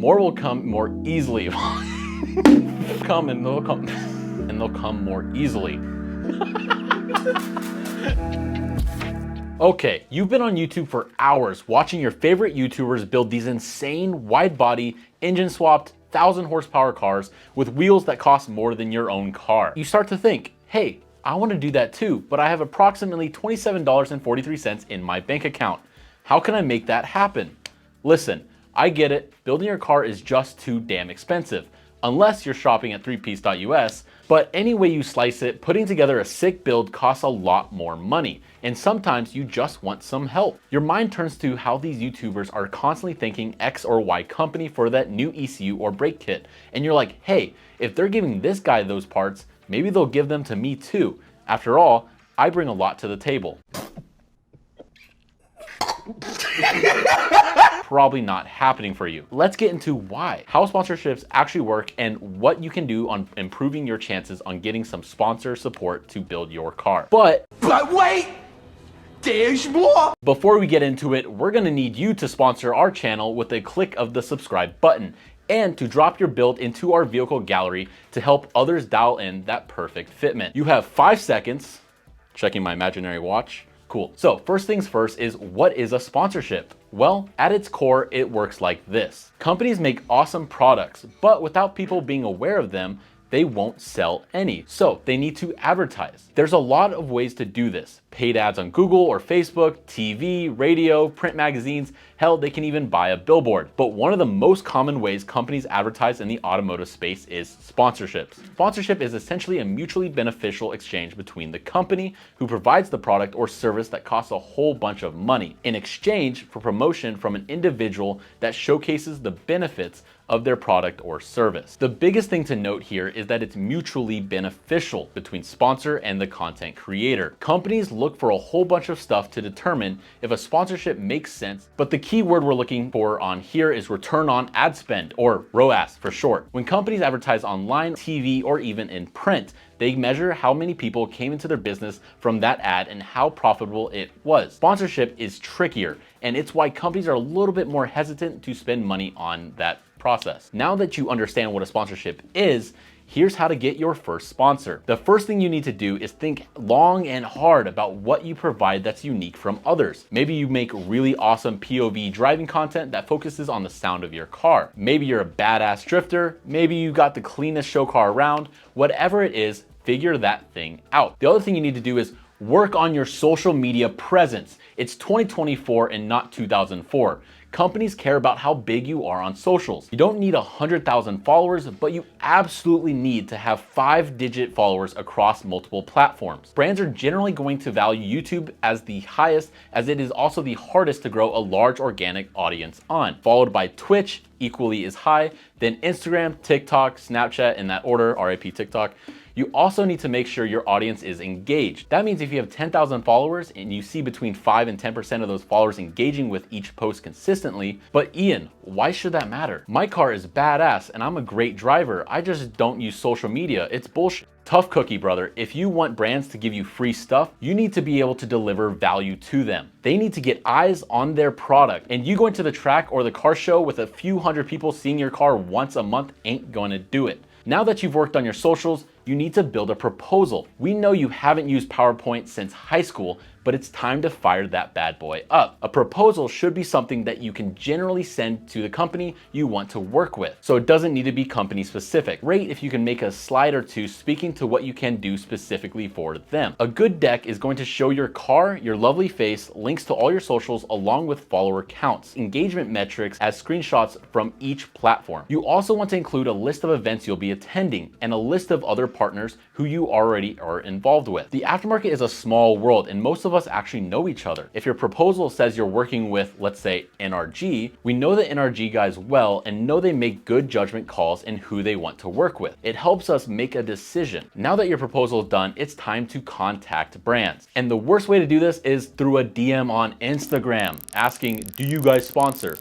More will come more easily. Come and they'll come and they'll come more easily. Okay, you've been on YouTube for hours watching your favorite YouTubers build these insane wide-body, engine-swapped, 1,000-horsepower cars with wheels that cost more than your own car. You start to think, hey, I want to do that too, but I have approximately $27.43 in my bank account. How can I make that happen? Listen, I get it, building your car is just too damn expensive, unless you're shopping at threepiece.us, but any way you slice it, putting together a sick build costs a lot more money, and sometimes you just want some help. Your mind turns to how these YouTubers are constantly thanking X or Y company for that new ECU or brake kit, and you're like, hey, if they're giving this guy those parts, maybe they'll give them to me too. After all, I bring a lot to the table. Probably not happening for you. Let's get into why, how sponsorships actually work, and what you can do on improving your chances on getting some sponsor support to build your car. But wait, there's more. Before we get into it, we're gonna need you to sponsor our channel with a click of the subscribe button and to drop your build into our vehicle gallery to help others dial in that perfect fitment. You have 5 seconds, checking my imaginary watch. Cool. So first things first is, what is a sponsorship? Well, at its core, it works like this. Companies make awesome products, but without people being aware of them, they won't sell any. So they need to advertise. There's a lot of ways to do this. Paid ads on Google or Facebook, TV, radio, print magazines, hell, they can even buy a billboard. But one of the most common ways companies advertise in the automotive space is sponsorships. Sponsorship is essentially a mutually beneficial exchange between the company who provides the product or service that costs a whole bunch of money in exchange for promotion from an individual that showcases the benefits of their product or service. The biggest thing to note here is that it's mutually beneficial between sponsor and the content creator. Companies look for a whole bunch of stuff to determine if a sponsorship makes sense, but the key word we're looking for on here is return on ad spend, or ROAS for short. When companies advertise online, TV, or even in print, they measure how many people came into their business from that ad and how profitable it was. Sponsorship is trickier, and it's why companies are a little bit more hesitant to spend money on that process. Now that you understand what a sponsorship is, here's how to get your first sponsor. The first thing you need to do is think long and hard about what you provide that's unique from others. Maybe you make really awesome POV driving content that focuses on the sound of your car. Maybe you're a badass drifter. Maybe you got the cleanest show car around. Whatever it is, figure that thing out. The other thing you need to do is work on your social media presence. It's 2024 and not 2004. Companies care about how big you are on socials. You don't need 100,000 followers, but you absolutely need to have 5-digit followers across multiple platforms. Brands are generally going to value YouTube as the highest, as it is also the hardest to grow a large organic audience on, followed by Twitch, equally as high, then Instagram, TikTok, Snapchat in that order, RIP TikTok. You also need to make sure your audience is engaged. That means if you have 10,000 followers and you see between 5 and 10% of those followers engaging with each post consistently, but Ian, why should that matter? My car is badass and I'm a great driver. I just don't use social media. It's bullshit. Tough cookie, brother. If you want brands to give you free stuff, you need to be able to deliver value to them. They need to get eyes on their product. And you going to the track or the car show with a few hundred people seeing your car once a month ain't going to do it. Now that you've worked on your socials, you need to build a proposal. We know you haven't used PowerPoint since high school, but it's time to fire that bad boy up. A proposal should be something that you can generally send to the company you want to work with, so it doesn't need to be company specific. Great if you can make a slide or two speaking to what you can do specifically for them. A good deck is going to show your car, your lovely face, links to all your socials along with follower counts, engagement metrics as screenshots from each platform. You also want to include a list of events you'll be attending and a list of other partners who you already are involved with. The aftermarket is a small world and most of us actually know each other. If your proposal says you're working with, let's say, NRG, we know the NRG guys well and know they make good judgment calls in who they want to work with. It helps us make a decision. Now that your proposal is done, it's time to contact brands. And the worst way to do this is through a DM on Instagram asking, do you guys sponsor?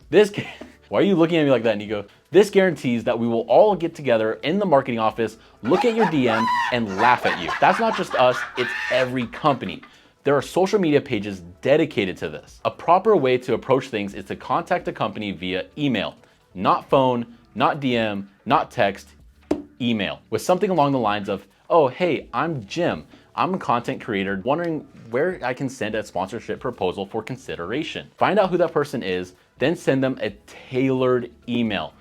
Why are you looking at me like that, Nico? This guarantees that we will all get together in the marketing office, look at your DM, and laugh at you. That's not just us, it's every company. There are social media pages dedicated to this. A proper way to approach things is to contact a company via email. Not phone, not DM, not text, email. With something along the lines of, oh, hey, I'm Jim. I'm a content creator wondering where I can send a sponsorship proposal for consideration. Find out who that person is, then send them a tailored email.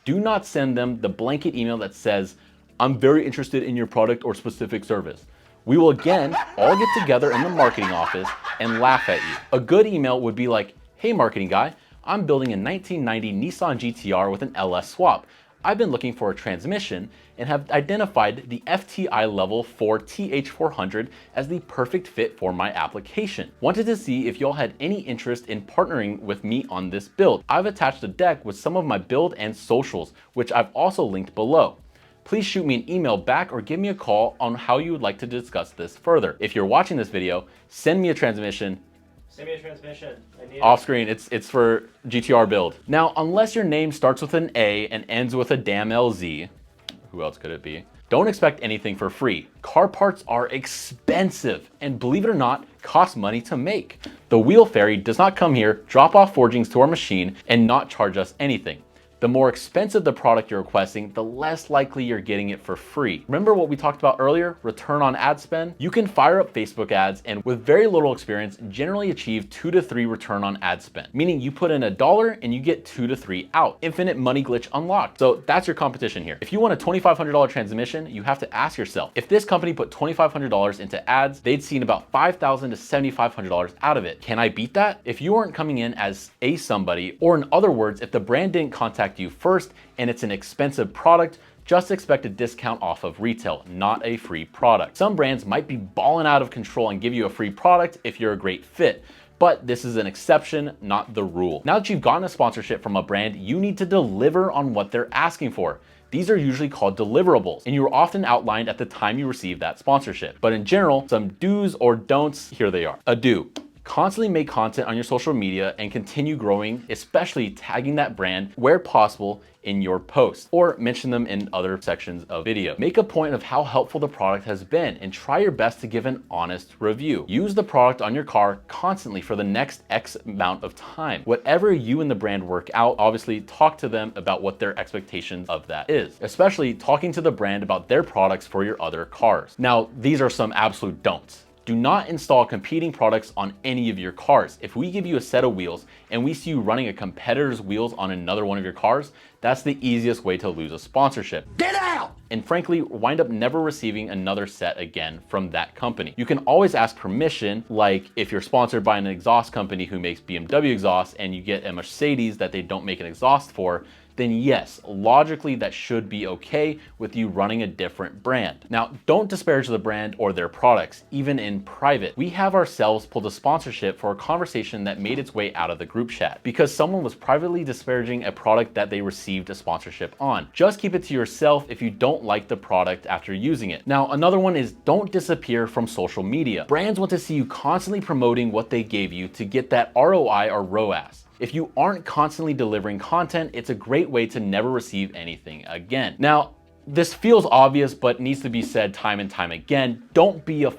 Do not send them the blanket email that says, I'm very interested in your product or specific service. We will again all get together in the marketing office and laugh at you. A good email would be like, hey marketing guy, I'm building a 1990 Nissan GTR with an LS swap. I've been looking for a transmission and have identified the FTI level 4 TH400 as the perfect fit for my application. Wanted to see if y'all had any interest in partnering with me on this build. I've attached a deck with some of my build and socials, which I've also linked below. Please shoot me an email back or give me a call on how you would like to discuss this further. If you're watching this video, send me a transmission. Send me a transmission. I need Off screen, it's for GTR build. Now, unless your name starts with an A and ends with a damn LZ, who else could it be? Don't expect anything for free. Car parts are expensive and believe it or not, cost money to make. The Wheel Fairy does not come here, drop off forgings to our machine and not charge us anything. The more expensive the product you're requesting, the less likely you're getting it for free. Remember what we talked about earlier, return on ad spend? You can fire up Facebook ads and with very little experience, generally achieve 2 to 3 return on ad spend. Meaning you put in $1 and you get 2 to 3 out. Infinite money glitch unlocked. So that's your competition here. If you want a $2,500 transmission, you have to ask yourself, if this company put $2,500 into ads, they'd seen about $5,000 to $7,500 out of it. Can I beat that? If you aren't coming in as a somebody, or in other words, if the brand didn't contact you first and it's an expensive product, just expect a discount off of retail, not a free product. Some brands might be balling out of control and give you a free product if you're a great fit, but this is an exception, not the rule. Now that you've gotten a sponsorship from a brand, you need to deliver on what they're asking for. These are usually called deliverables, and you are often outlined at the time you receive that sponsorship. But in general, some do's or don'ts, here they are. A do. Constantly make content on your social media and continue growing, especially tagging that brand where possible in your posts or mention them in other sections of video. Make a point of how helpful the product has been and try your best to give an honest review. Use the product on your car constantly for the next X amount of time. Whatever you and the brand work out, obviously talk to them about what their expectations of that is, especially talking to the brand about their products for your other cars. Now, these are some absolute don'ts. Do not install competing products on any of your cars. If we give you a set of wheels and we see you running a competitor's wheels on another one of your cars, that's the easiest way to lose a sponsorship. Get out! And frankly, wind up never receiving another set again from that company. You can always ask permission, like if you're sponsored by an exhaust company who makes BMW exhausts and you get a Mercedes that they don't make an exhaust for, then yes, logically that should be okay with you running a different brand. Now, don't disparage the brand or their products, even in private. We have ourselves pulled a sponsorship for a conversation that made its way out of the group chat because someone was privately disparaging a product that they received a sponsorship on. Just keep it to yourself if you don't like the product after using it. Now, another one is don't disappear from social media. Brands want to see you constantly promoting what they gave you to get that ROI or ROAS. If you aren't constantly delivering content, it's a great way to never receive anything again. Now, this feels obvious, but needs to be said time and time again. Don't be a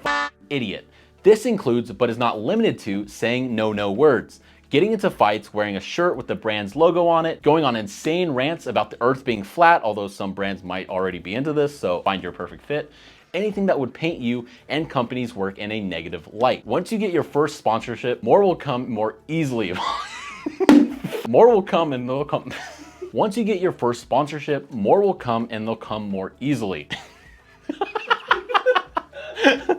idiot. This includes, but is not limited to, saying no words, getting into fights, wearing a shirt with the brand's logo on it, going on insane rants about the earth being flat, although some brands might already be into this, so find your perfect fit. Anything that would paint you and companies' work in a negative light. Once you get your first sponsorship, more will come more easily. More will come and they'll come. Once you get your first sponsorship, more will come and they'll come more easily.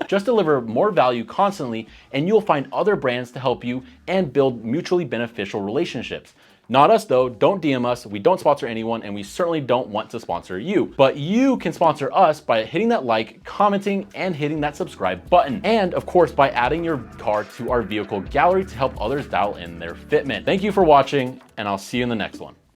Just deliver more value constantly and you'll find other brands to help you and build mutually beneficial relationships. Not us though, don't DM us, we don't sponsor anyone, and we certainly don't want to sponsor you. But you can sponsor us by hitting that like, commenting, and hitting that subscribe button. And of course, by adding your car to our vehicle gallery to help others dial in their fitment. Thank you for watching, and I'll see you in the next one.